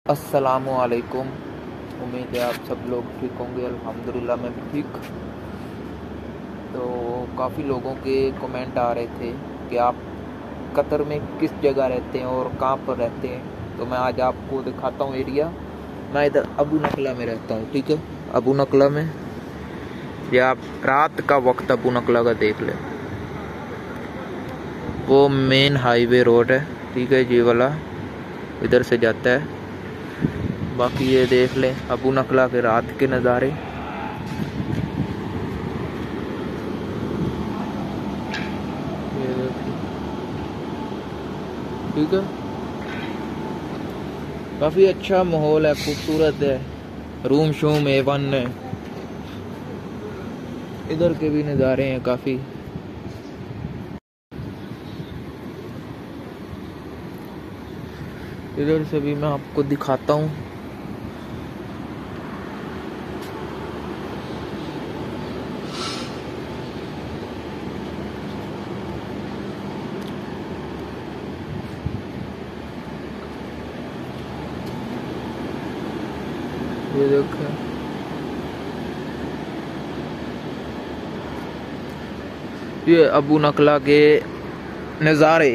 अस्सलामुअलैकुम। उम्मीद है आप सब लोग ठीक होंगे। अल्हम्दुलिल्लाह मैं भी ठीक। तो काफ़ी लोगों के कमेंट आ रहे थे कि आप कतर में किस जगह रहते हैं और कहाँ पर रहते हैं। तो मैं आज आपको दिखाता हूँ एरिया। मैं इधर अबू नकला में रहता हूँ, ठीक है। अबू नकला में ये आप रात का वक्त अबू नकला का देख लें। वो मेन हाईवे रोड है, ठीक है, ये वाला इधर से जाता है। बाकी ये देख लें अबू नकला के रात के नज़ारे। ये देखिए, ठीक है, काफ़ी अच्छा माहौल है, खूबसूरत है। रूम शूम A1 है। इधर के भी नज़ारे हैं काफ़ी। इधर से भी मैं आपको दिखाता हूँ। ये देखो, ये अबू नकला के नज़ारे।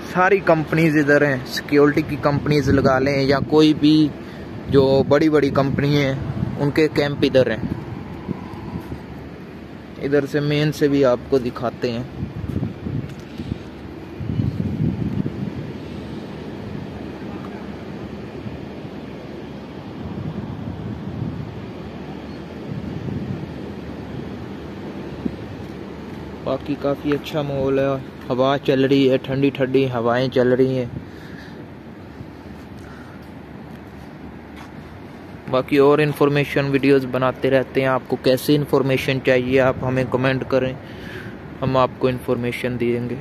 सारी कंपनीज इधर हैं। सिक्योरिटी की कंपनीज लगा लें या कोई भी जो बड़ी बड़ी कंपनी है, उनके कैंप इधर हैं। इधर से मेन से भी आपको दिखाते हैं। बाकी काफ़ी अच्छा माहौल है। हवा चल रही है, ठंडी ठंडी हवाएं चल रही हैं। बाकी और इन्फॉर्मेशन वीडियोस बनाते रहते हैं। आपको कैसी इन्फॉर्मेशन चाहिए आप हमें कमेंट करें, हम आपको इन्फॉर्मेशन देंगे।